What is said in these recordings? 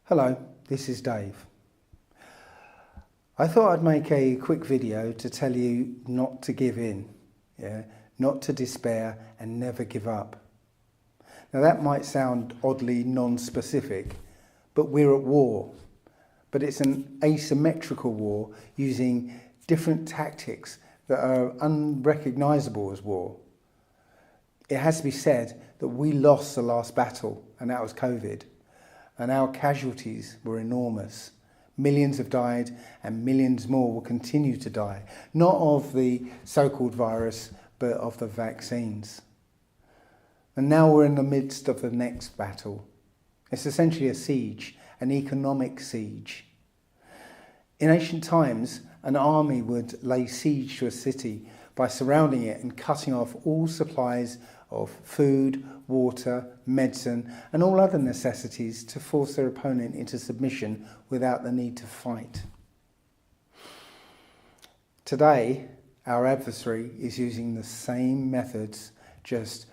Hello, this is Dave. I thought I'd make a quick video to tell you not to give in, not to despair and never give up. Now that might sound oddly non-specific, but we're at war. But it's an asymmetrical war using different tactics that are unrecognisable as war. It has to be said that we lost the last battle, and that was COVID. And our casualties were enormous. Millions have died and millions more will continue to die, not of the so-called virus, but of the vaccines. And now we're in the midst of the next battle. It's essentially a siege, an economic siege. In ancient times, an army would lay siege to a city by surrounding it and cutting off all supplies of food, water, medicine and all other necessities to force their opponent into submission without the need to fight. Today, our adversary is using the same methods, just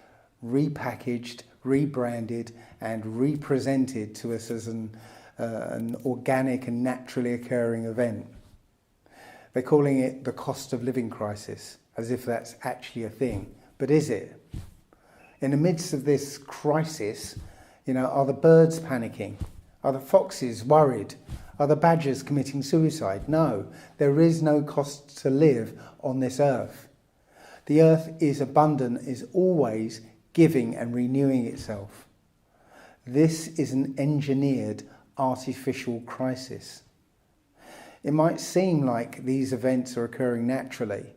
repackaged, rebranded and represented to us as an organic and naturally occurring event. They're calling it the cost of living crisis, as if that's actually a thing. But is it? In the midst of this crisis, are the birds panicking? Are the foxes worried? Are the badgers committing suicide? No, there is no cost to live on this earth. The earth is abundant, is always giving and renewing itself. This is an engineered artificial crisis. It might seem like these events are occurring naturally,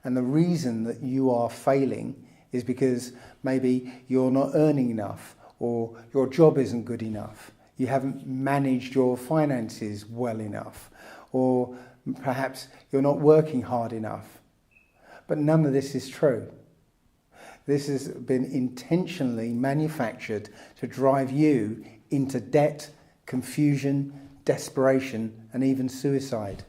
and the reason that you are failing is because maybe you're not earning enough, or your job isn't good enough, you haven't managed your finances well enough, or perhaps you're not working hard enough. But none of this is true. This has been intentionally manufactured to drive you into debt, confusion, desperation, and even suicide.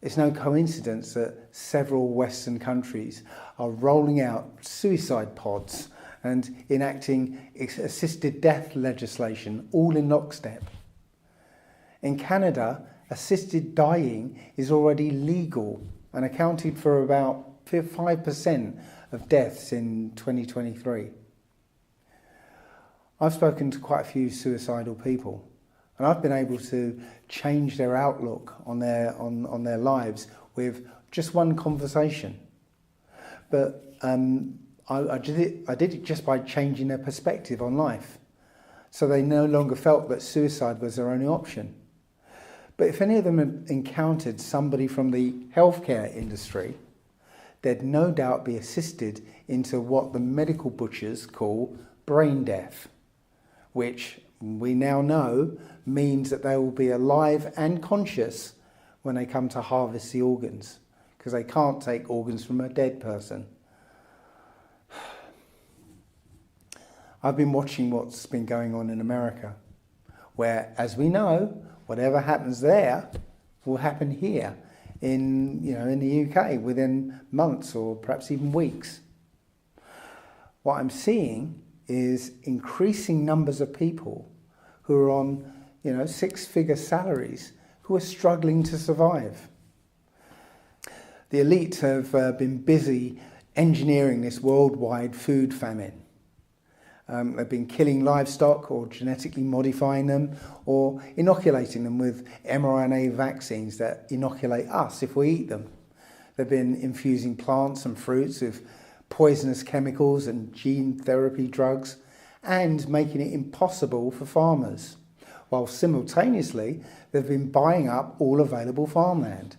It's no coincidence that several Western countries are rolling out suicide pods and enacting assisted death legislation, all in lockstep. In Canada, assisted dying is already legal and accounted for about 5% of deaths in 2023. I've spoken to quite a few suicidal people, and I've been able to change their outlook on their lives with just one conversation. But I did it just by changing their perspective on life. So they no longer felt that suicide was their only option. But if any of them had encountered somebody from the healthcare industry, they'd no doubt be assisted into what the medical butchers call brain death, which we now know means that they will be alive and conscious when they come to harvest the organs, because they can't take organs from a dead person. I've been watching what's been going on in America, where, as we know, whatever happens there will happen here in the UK within months or perhaps even weeks. What I'm seeing is increasing numbers of people who are on, six-figure salaries who are struggling to survive. The elite have been busy engineering this worldwide food famine. They've been killing livestock or genetically modifying them or inoculating them with mRNA vaccines that inoculate us if we eat them. They've been infusing plants and fruits with poisonous chemicals and gene therapy drugs and making it impossible for farmers, while simultaneously they've been buying up all available farmland.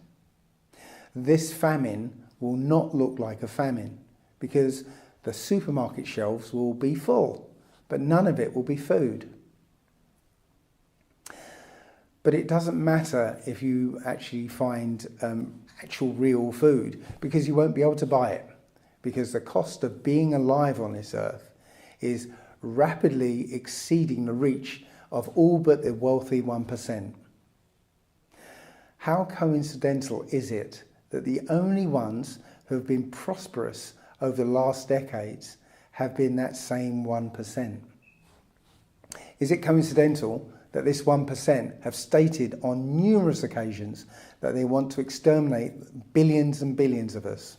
This famine will not look like a famine because the supermarket shelves will be full, but none of it will be food. But it doesn't matter if you actually find actual real food, because you won't be able to buy it, because the cost of being alive on this earth is rapidly exceeding the reach of all but the wealthy 1%. How coincidental is it that the only ones who have been prosperous over the last decades have been that same 1%? Is it coincidental that this 1% have stated on numerous occasions that they want to exterminate billions and billions of us.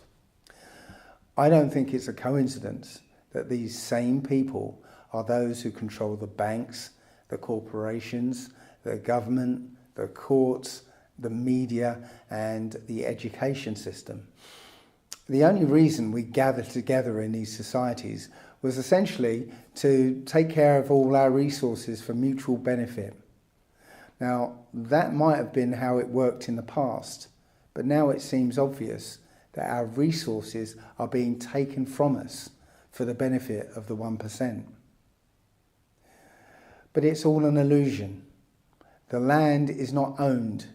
I don't think it's a coincidence that these same people are those who control the banks, the corporations, the government, the courts, the media, and the education system. The only reason we gather together in these societies was essentially to take care of all our resources for mutual benefit. Now, that might have been how it worked in the past, but now it seems obvious that our resources are being taken from us for the benefit of the 1%. But it's all an illusion. The land is not owned.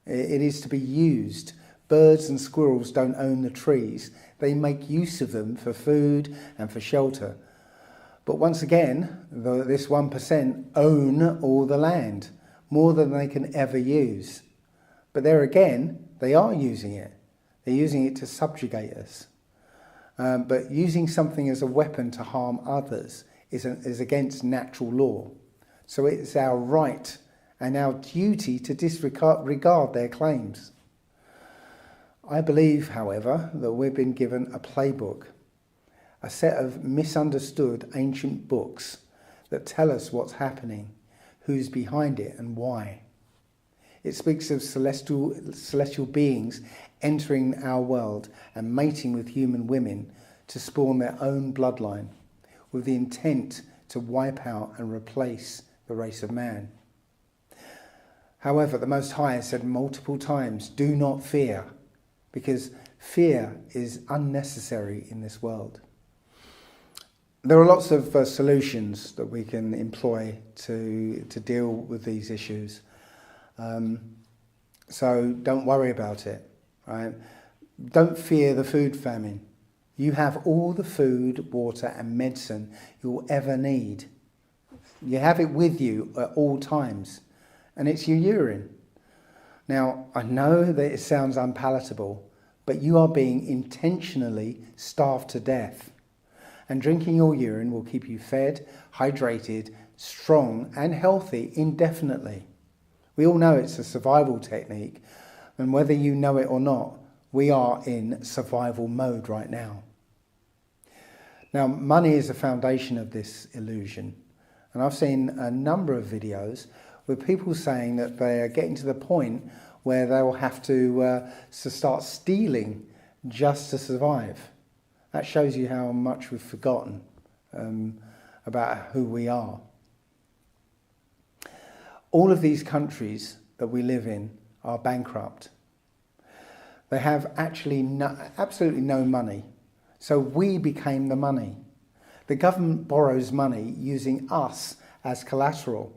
It is to be used. Birds and squirrels don't own the trees. They make use of them for food and for shelter. But once again, this 1% own all the land, more than they can ever use. But there again, they are using it. They're using it to subjugate us. But using something as a weapon to harm others is against natural law. So it's our right and our duty to disregard their claims. I believe, however, that we've been given a playbook, a set of misunderstood ancient books that tell us what's happening, who's behind it and why. It speaks of celestial beings entering our world and mating with human women to spawn their own bloodline, with the intent to wipe out and replace the race of man. However, the Most High has said multiple times, do not fear, because fear is unnecessary in this world. There are lots of solutions that we can employ to deal with these issues. So don't worry about it, right? Don't fear the food famine. You have all the food, water and medicine you'll ever need. You have it with you at all times, and it's your urine. Now, I know that it sounds unpalatable, but you are being intentionally starved to death. And drinking your urine will keep you fed, hydrated, strong and healthy indefinitely. We all know it's a survival technique, and whether you know it or not, we are in survival mode right now. Now, money is the foundation of this illusion. And I've seen a number of videos with people saying that they are getting to the point where they will have to start stealing just to survive. That shows you how much we've forgotten about who we are. All of these countries that we live in are bankrupt. They have absolutely no money. So we became the money. The government borrows money using us as collateral.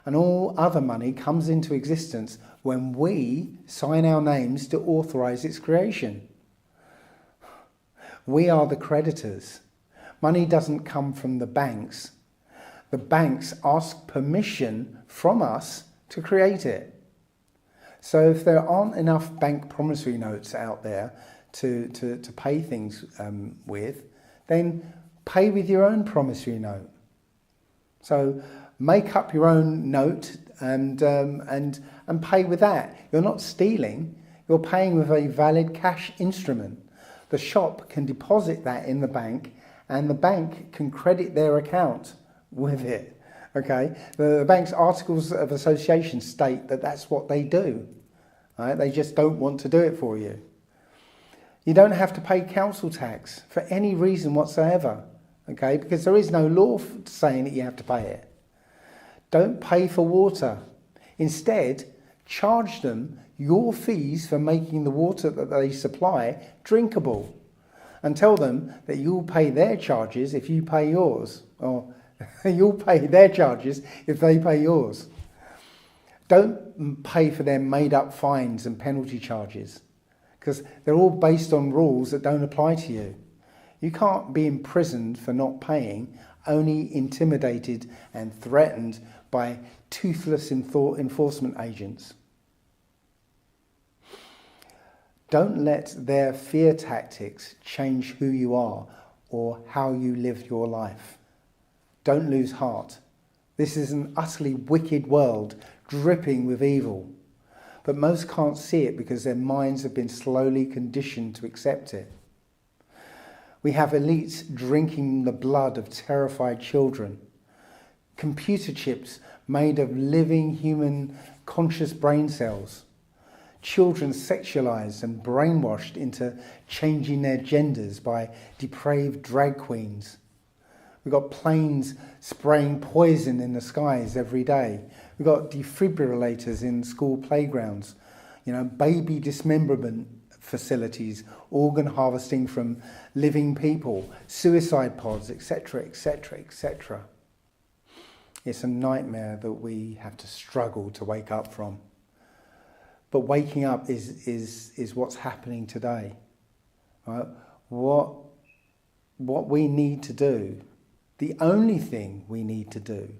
And all other money comes into existence when we sign our names to authorize its creation. We are the creditors. Money doesn't come from the banks. The banks ask permission from us to create it. So if there aren't enough bank promissory notes out there to pay things with, then pay with your own promissory note. So make up your own note and pay with that. You're not stealing, you're paying with a valid cash instrument. The shop can deposit that in the bank and the bank can credit their account with it. Okay, the bank's articles of association state that that's what they do. Right? They just don't want to do it for you. You don't have to pay council tax for any reason whatsoever. Okay, because there is no law saying that you have to pay it. Don't pay for water. Instead, charge them your fees for making the water that they supply drinkable, and tell them that you'll pay their charges if you pay yours, or you'll pay their charges if they pay yours. Don't pay for their made-up fines and penalty charges, because they're all based on rules that don't apply to you. You can't be imprisoned for not paying, only intimidated and threatened by toothless enforcement agents. Don't let their fear tactics change who you are or how you live your life. Don't lose heart. This is an utterly wicked world, dripping with evil. But most can't see it because their minds have been slowly conditioned to accept it. We have elites drinking the blood of terrified children. Computer chips made of living human conscious brain cells. Children sexualized and brainwashed into changing their genders by depraved drag queens. We've got planes spraying poison in the skies every day. We've got defibrillators in school playgrounds. Baby dismemberment facilities, organ harvesting from living people, suicide pods, etc., etc., etc. It's a nightmare that we have to struggle to wake up from. But waking up is what's happening today. Right? What we need to do, the only thing we need to do,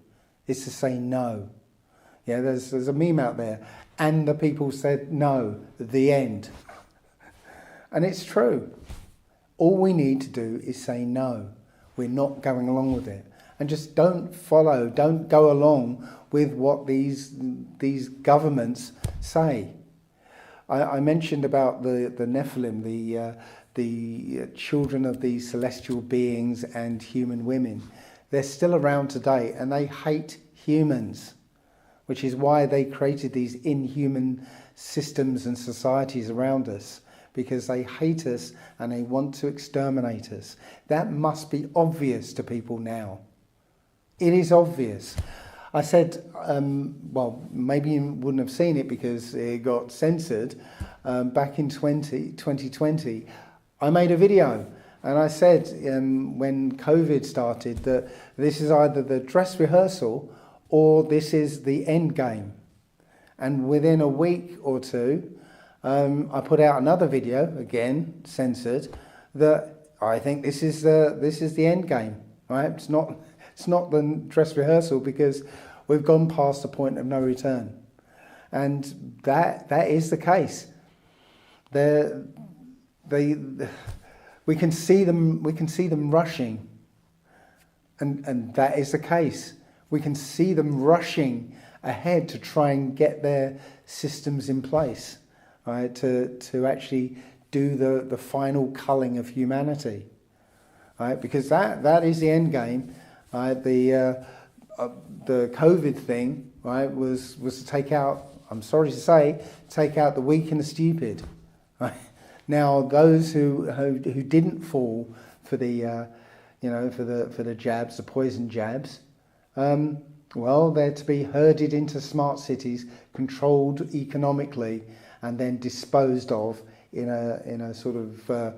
is to say no. Yeah, there's a meme out there, and the people said no, the end. And it's true. All we need to do is say no. We're not going along with it. And just don't go along with what these governments say. I mentioned about the Nephilim, the children of these celestial beings and human women. They're still around today, and they hate humans, which is why they created these inhuman systems and societies around us, because they hate us and they want to exterminate us. That must be obvious to people now. It is obvious. I said, maybe you wouldn't have seen it because it got censored. Back in 2020, I made a video and I said when COVID started that this is either the dress rehearsal or this is the end game. And within a week or two, I put out another video, again censored, that I think this is the end game. Right? It's not the dress rehearsal because we've gone past the point of no return, and that is the case. We can see them rushing, and that is the case. We can see them rushing ahead to try and get their systems in place, right? To actually do the final culling of humanity, right? Because that is the end game. Right? The COVID thing, right, was to take out, I'm sorry to say, take out the weak and the stupid. Right? Now those who didn't fall for the for the jabs, the poison jabs, they're to be herded into smart cities, controlled economically, and then disposed of in a sort of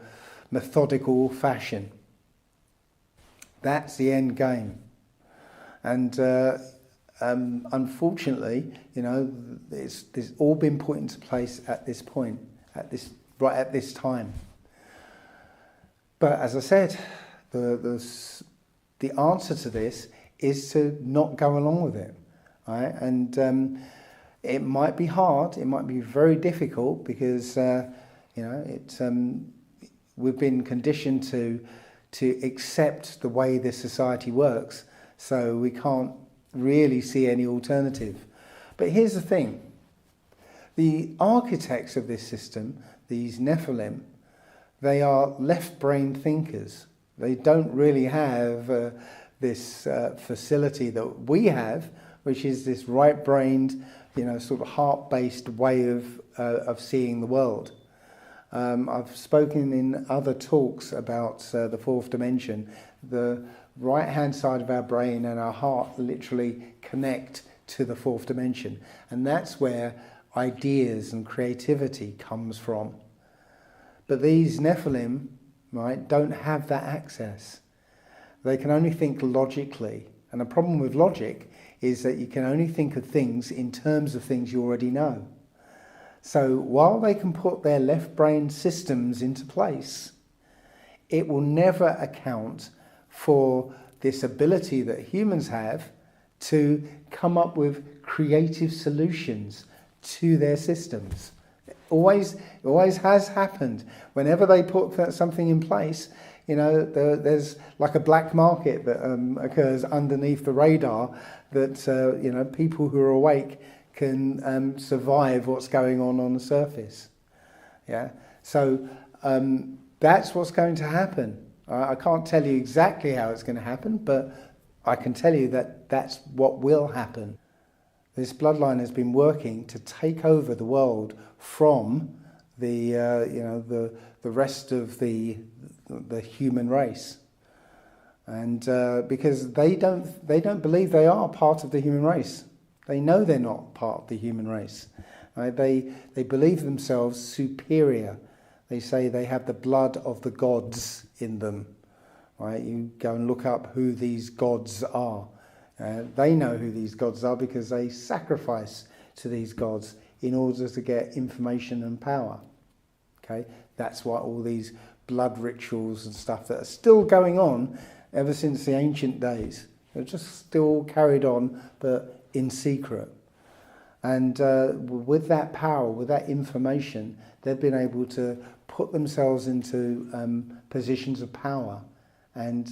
methodical fashion. That's the end game. And unfortunately, it's all been put into place at this point, at this time. But as I said, the answer to this is to not go along with it, right? And it might be hard, it might be very difficult because we've been conditioned to accept the way this society works, so we can't really see any alternative. But here's the thing. The architects of this system, these Nephilim, they are left-brain thinkers. They don't really have this facility that we have, which is this right-brained, sort of heart-based way of seeing the world. I've spoken in other talks about the fourth dimension. The right-hand side of our brain and our heart literally connect to the fourth dimension. And that's where ideas and creativity comes from. But these Nephilim, right, don't have that access. They can only think logically. And the problem with logic is that you can only think of things in terms of things you already know. So while they can put their left brain systems into place, it will never account for this ability that humans have to come up with creative solutions to their systems. It always has happened. Whenever they put something in place, there's like a black market that occurs underneath the radar that, people who are awake can survive what's going on the surface. Yeah. So that's what's going to happen. I can't tell you exactly how it's going to happen, but I can tell you that that's what will happen. This bloodline has been working to take over the world from the rest of the human race, and because they don't believe they are part of the human race. They know they're not part of the human race. Right? They believe themselves superior. They say they have the blood of the gods in them. Right? You go and look up who these gods are. They know who these gods are because they sacrifice to these gods in order to get information and power. Okay, that's why all these blood rituals and stuff that are still going on ever since the ancient days. They're just still carried on, but in secret. And with that power, with that information, they've been able to put themselves into positions of power and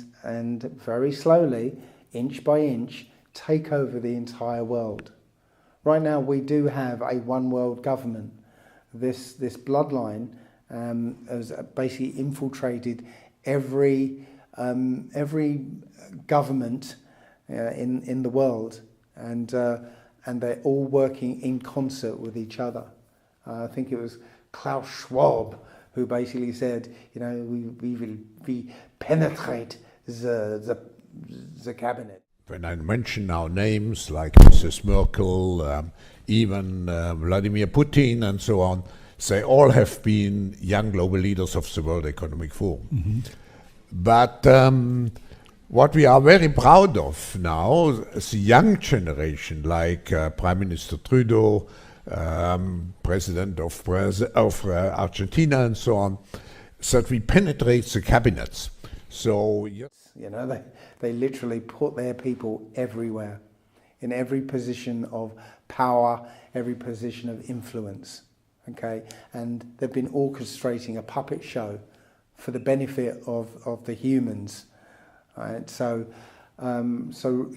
very slowly, inch by inch, take over the entire world. Right now we do have a one world government. This bloodline has basically infiltrated every government in the world, and they're all working in concert with each other. I think it was Klaus Schwab who basically said, we penetrate the cabinet. When I mention now names like Mrs. Merkel, even Vladimir Putin and so on, they all have been young global leaders of the World Economic Forum. Mm-hmm. But what we are very proud of now, the young generation, like Prime Minister Trudeau, President of Argentina and so on, that we penetrate the cabinets. So, yes. They literally put their people everywhere, in every position of power, every position of influence. Okay, and they've been orchestrating a puppet show for the benefit of the humans. Right, so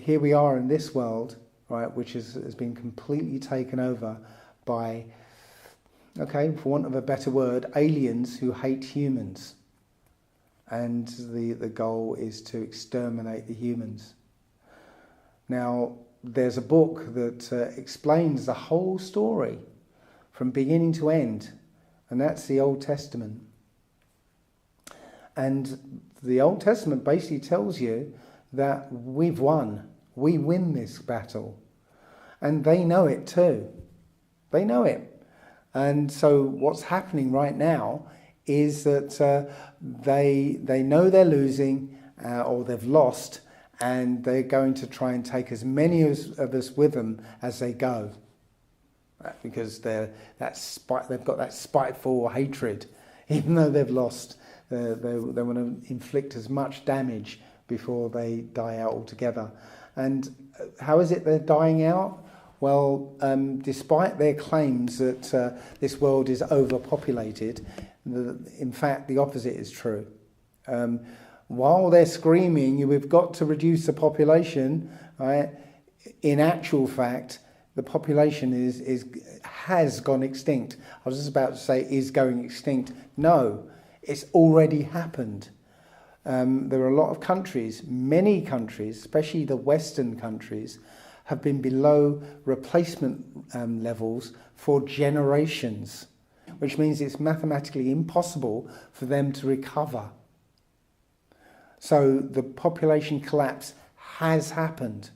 here we are in this world, right, which has been completely taken over by, okay, for want of a better word, aliens who hate humans. And the goal is to exterminate the humans. Now, there's a book that explains the whole story from beginning to end, and that's the Old Testament. And the Old Testament basically tells you that we've won. We win this battle. And they know it too. They know it. And so what's happening right now is that they know they're losing or they've lost, and they're going to try and take as many of us with them as they go, because they've got that spiteful hatred. Even though they've lost, they want to inflict as much damage before they die out altogether. And how is it they're dying out? Well, despite their claims that this world is overpopulated, in fact, the opposite is true. While they're screaming, we've got to reduce the population, right? In actual fact, the population has gone extinct. I was just about to say is going extinct. No, it's already happened. There are a lot of countries, many countries, especially the Western countries, have been below replacement levels for generations, which means it's mathematically impossible for them to recover. So the population collapse has happened.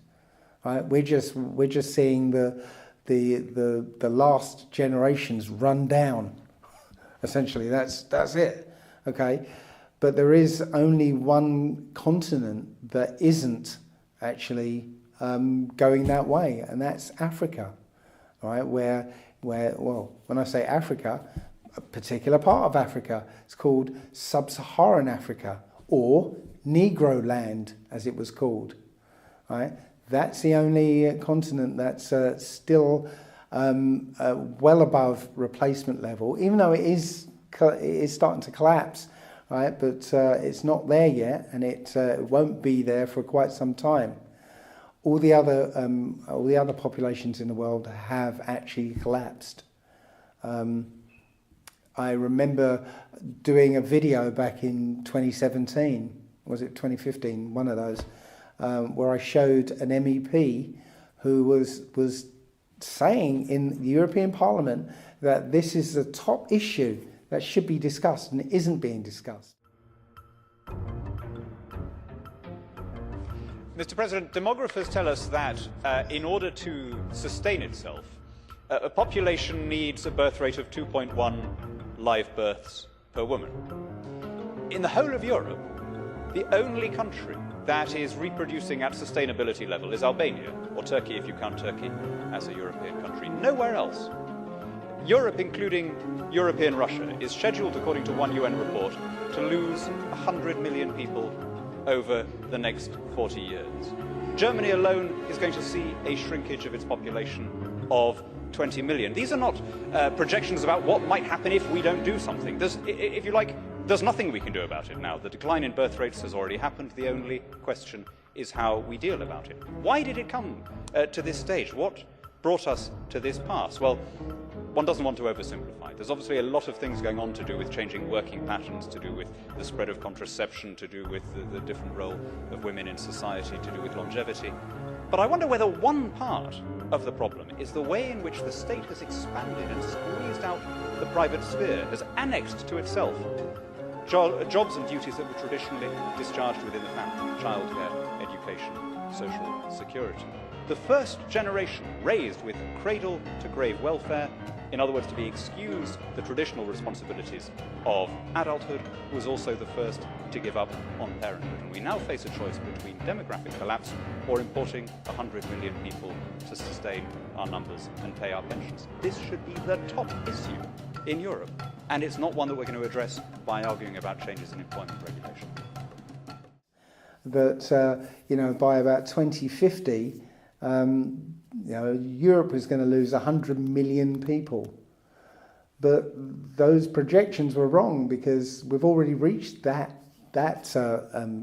Right? We're just seeing the last generations run down. Essentially, that's it. Okay, but there is only one continent that isn't actually going that way, and that's Africa. Right? Where when I say Africa, a particular part of Africa, it's called Sub-Saharan Africa, or Negro Land, as it was called. Right? That's the only continent that's still well above replacement level, even though it is starting to collapse. right? But it's not there yet, and it won't be there for quite some time. All the other populations in the world have actually collapsed. I remember doing a video back in 2017, was it 2015, one of those, where I showed an MEP who was saying in the European Parliament that this is the top issue that should be discussed and it isn't being discussed. Mr. President, demographers tell us that in order to sustain itself, a population needs a birth rate of 2.1 live births per woman. In the whole of Europe, the only country that is reproducing at sustainability level is Albania, or Turkey if you count Turkey as a European country. Nowhere else. Europe, including European Russia, is scheduled, according to one UN report, to lose 100 million people over the next 40 years. Germany alone is going to see a shrinkage of its population of 20 million. These are not projections about what might happen if we don't do something. If you like, there's nothing we can do about it now. The decline in birth rates has already happened. The only question is how we deal about it. Why did it come to this stage? What brought us to this pass? Well, one doesn't want to oversimplify. There's obviously a lot of things going on to do with changing working patterns, to do with the spread of contraception, to do with the different role of women in society, to do with longevity. But I wonder whether one part of the problem is the way in which the state has expanded and squeezed out the private sphere, has annexed to itself jobs and duties that were traditionally discharged within the family: childcare, education, social security. The first generation raised with cradle-to-grave welfare, in other words, to be excused the traditional responsibilities of adulthood, was also the first to give up on parenthood. And we now face a choice between demographic collapse or importing 100 million people to sustain our numbers and pay our pensions. This should be the top issue in Europe, and it's not one that we're going to address by arguing about changes in employment regulation. That, by about 2050, Europe is going to lose 100 million people. But those projections were wrong, because we've already reached that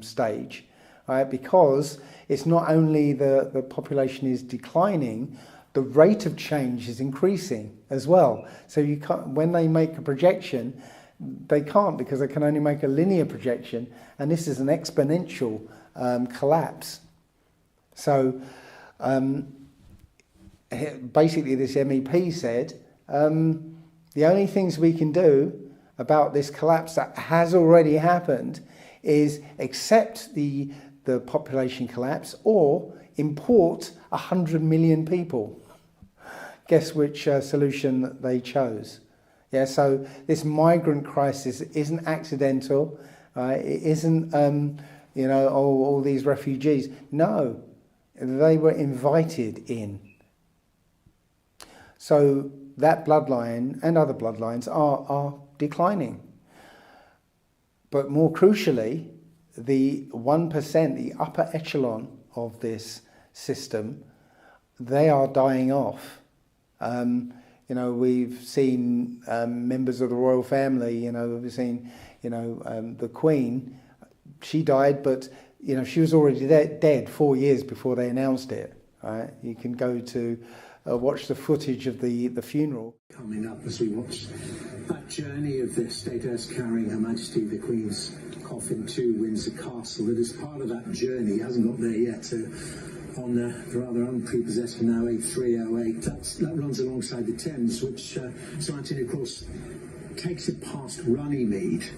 stage, right? Because it's not only the population is declining, the rate of change is increasing as well. So you can't, when they make a projection, they can't, because they can only make a linear projection, and this is an exponential collapse. So basically this MEP said, the only things we can do about this collapse that has already happened is accept the population collapse or import 100 million people. Guess which solution they chose? Yeah, so this migrant crisis isn't accidental. It isn't, all these refugees. No, they were invited in. So that bloodline and other bloodlines are declining. But more crucially, the 1%, the upper echelon of this system, they are dying off. We've seen members of the royal family, we've seen, the Queen. She died, but, she was already dead 4 years before they announced it. Right? You can go to watch the footage of the funeral. Coming up as we watch that journey of the State Heiress carrying Her Majesty the Queen's coffin to Windsor Castle. It is part of that journey, hasn't got there yet, on the rather unprepossessed now A308. That runs alongside the Thames, which, of course, takes it past Runnymede.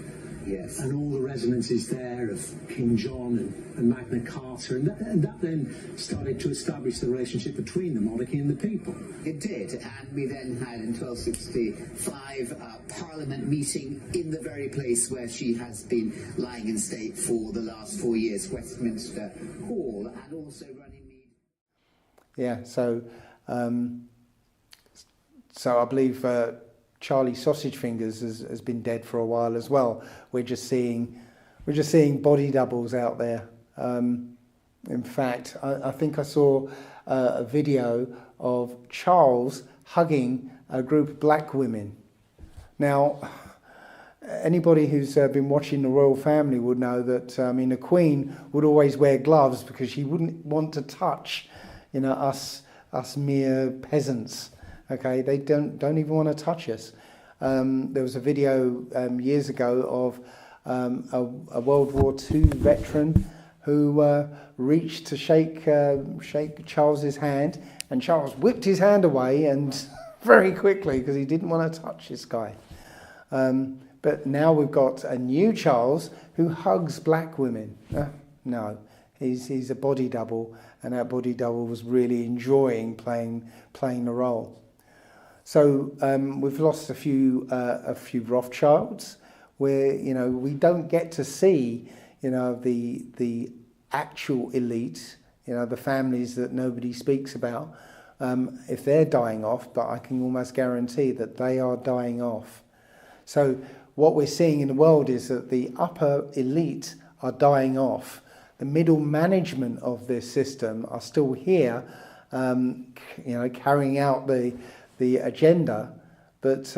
Yes. And all the resonances there of King John and Magna Carta, and that then started to establish the relationship between the monarchy and the people. It did, and we then had in 1265 a Parliament meeting in the very place where she has been lying in state for the last 4 years, Westminster Hall, and also Runnymede. Yeah, so I believe Charlie Sausage Fingers has been dead for a while as well. We're just seeing body doubles out there. In fact, I think I saw a video of Charles hugging a group of black women. Now, Anybody who's been watching the royal family would know that, I mean, the Queen would always wear gloves because she wouldn't want to touch, you know, us mere peasants. Okay, they don't even want to touch us. There was a video years ago of a World War II veteran who reached to shake Charles's hand, and Charles whipped his hand away and very quickly because he didn't want to touch this guy. But now we've got a new Charles who hugs black women. No, he's a body double, and that body double was really enjoying playing the role. So we've lost a few Rothschilds, where, you know, we don't get to see, you know, the actual elite, you know, the families that nobody speaks about, if they're dying off, but I can almost guarantee that they are dying off. So what we're seeing in the world is that the upper elite are dying off. The middle management of this system are still here, you know, carrying out the agenda, but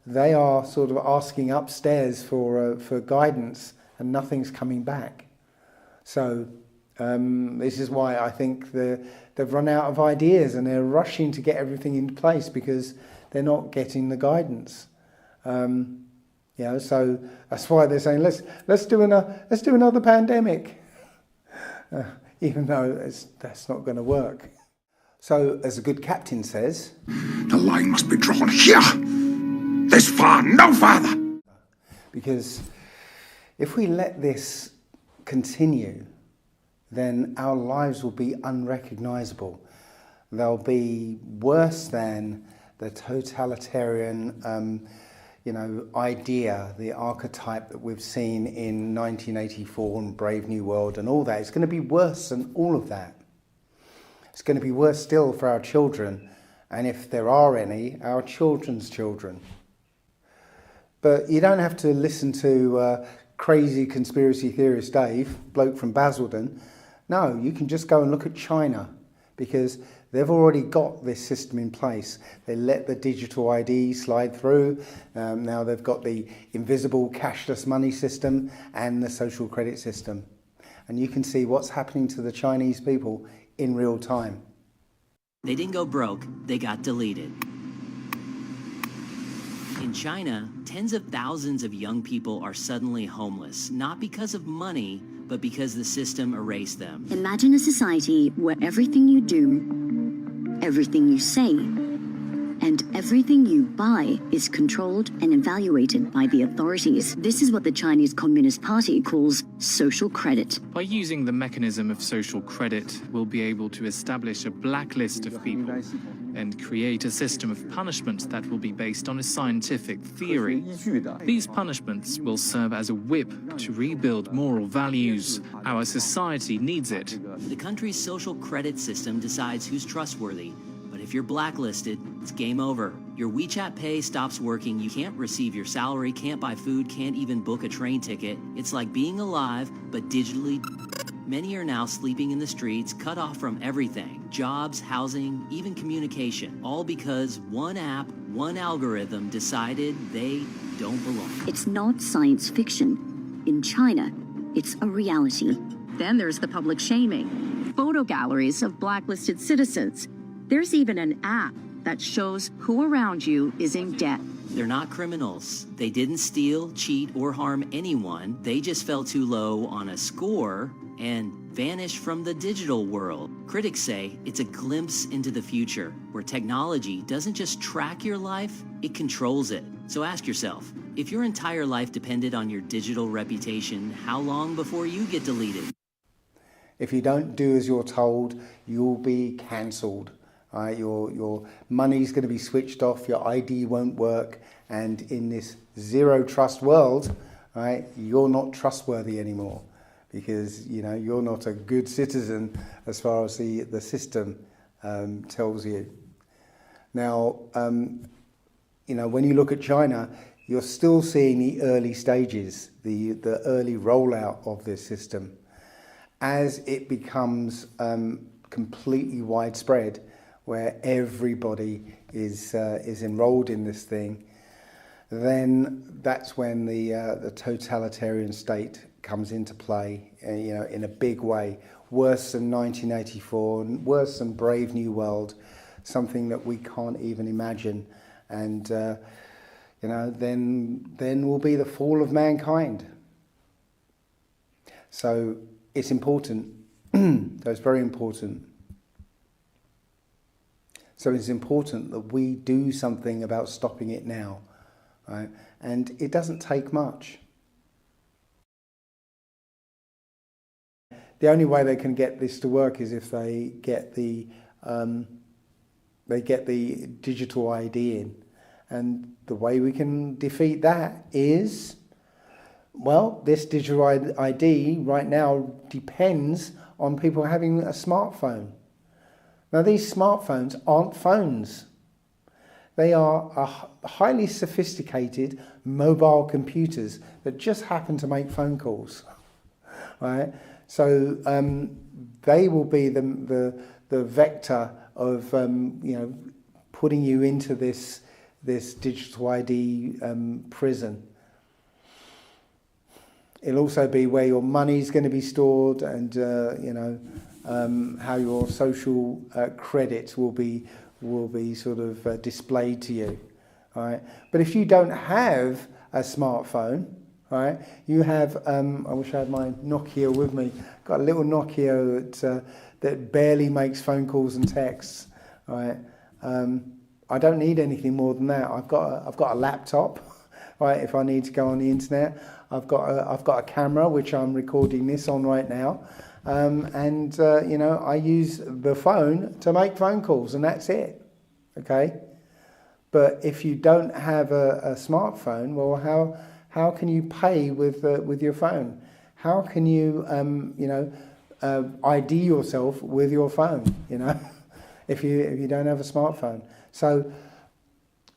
they are sort of asking upstairs for guidance, and nothing's coming back. So this is why I think they've run out of ideas, and they're rushing to get everything into place because they're not getting the guidance. You know, so that's why they're saying let's do another pandemic, even though that's not going to work. So, as a good captain says, the line must be drawn here. This far, no farther. Because if we let this continue, then our lives will be unrecognizable. They'll be worse than the totalitarian, you know, idea, the archetype that we've seen in 1984 and Brave New World and all that. It's going to be worse than all of that. It's going to be worse still for our children, and if there are any, our children's children. But you don't have to listen to crazy conspiracy theorist Dave, bloke from Basildon. No, you can just go and look at China, because they've already got this system in place. They let the digital ID slide through. Now they've got the invisible cashless money system and the social credit system. And you can see what's happening to the Chinese people in real time. They didn't go broke, they got deleted. In China, tens of thousands of young people are suddenly homeless, not because of money, but because the system erased them. Imagine a society where everything you do, everything you say, and everything you buy is controlled and evaluated by the authorities. This is what the Chinese Communist Party calls social credit. By using the mechanism of social credit, we'll be able to establish a blacklist of people and create a system of punishment that will be based on a scientific theory. These punishments will serve as a whip to rebuild moral values. Our society needs it. The country's social credit system decides who's trustworthy. But if you're blacklisted, it's game over. Your WeChat Pay stops working, you can't receive your salary, can't buy food, can't even book a train ticket. It's like being alive, but digitally. Many are now sleeping in the streets, cut off from everything. Jobs, housing, even communication. All because one app, one algorithm decided they don't belong. It's not science fiction. In China, it's a reality. Then there's the public shaming. Photo galleries of blacklisted citizens. There's even an app that shows who around you is in debt. They're not criminals. They didn't steal, cheat, or harm anyone. They just fell too low on a score and vanished from the digital world. Critics say it's a glimpse into the future, where technology doesn't just track your life, it controls it. So ask yourself, if your entire life depended on your digital reputation, how long before you get deleted? If you don't do as you're told, you'll be cancelled. Your money's going to be switched off, your ID won't work, and in this zero trust world, right, you're not trustworthy anymore, because you're not a good citizen as far as the system tells you. Now, when you look at China, you're still seeing the early stages, the early rollout of this system. As it becomes completely widespread, where everybody is enrolled in this thing, then that's when the totalitarian state comes into play, in a big way, worse than 1984, worse than Brave New World, something that we can't even imagine, and then will be the fall of mankind. So it's important. So it's very important. So it's important that we do something about stopping it now, right? And it doesn't take much. The only way they can get this to work is if they get the digital ID in, and the way we can defeat that is, well, this digital ID right now depends on people having a smartphone. Now, these smartphones aren't phones. They are highly sophisticated mobile computers that just happen to make phone calls, right? So they will be the vector of putting you into this digital ID prison. It'll also be where your money's going to be stored, and how your social credit will be sort of displayed to you. All right. But if you don't have a smartphone, right, you have. I wish I had my Nokia with me. Got a little Nokia that barely makes phone calls and texts. Right. I don't need anything more than that. I've got a laptop. Right. If I need to go on the internet. I've got a camera which I'm recording this on right now, I use the phone to make phone calls, and that's it. Okay, but if you don't have a smartphone, well, how can you pay with your phone? How can you ID yourself with your phone? If you don't have a smartphone, so.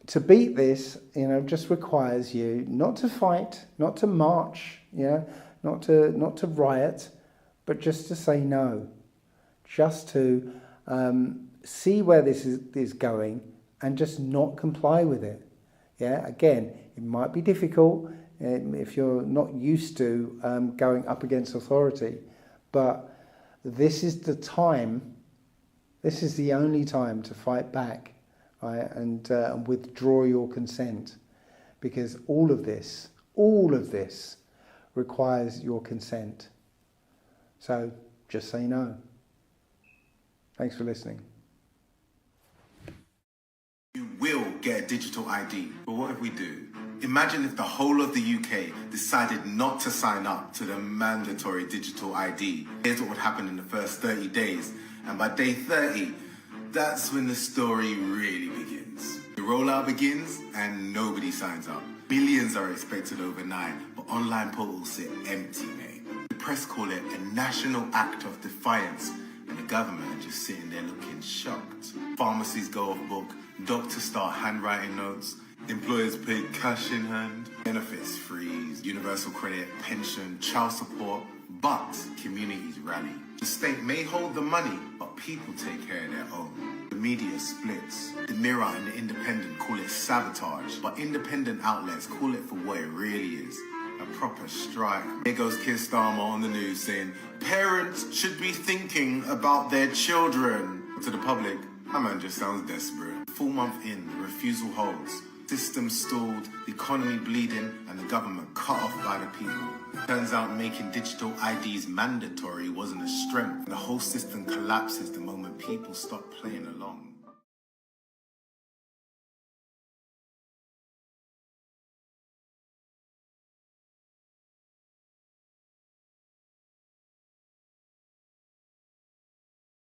To beat this, just requires you not to fight, not to march, not to riot, but just to say no, just to see where this is going and just not comply with it. Yeah, again, it might be difficult if you're not used to going up against authority, but this is the time. This is the only time to fight back. Right, and withdraw your consent, because all of this requires your consent. So just say no. Thanks for listening. You will get a digital ID, but what if we do? Imagine if the whole of the UK decided not to sign up to the mandatory digital ID. Here's what would happen in the first 30 days, and by day 30, that's when the story really begins. The rollout begins and nobody signs up. Billions are expected overnight, but online portals sit empty, mate. The press call it a national act of defiance, and the government are just sitting there looking shocked. Pharmacies go off book, doctors start handwriting notes, employers pay cash in hand, benefits freeze, universal credit, pension, child support, but communities rally. The state may hold the money, but people take care of their own. The media splits. The Mirror and the Independent call it sabotage, but independent outlets call it for what it really is, a proper strike. Here goes Keir Starmer on the news saying, parents should be thinking about their children. To the public, that man just sounds desperate. 4 month in, the refusal holds. System stalled, the economy bleeding, and the government cut off by the people. Turns out making digital IDs mandatory wasn't a strength. The whole system collapses the moment people stop playing along.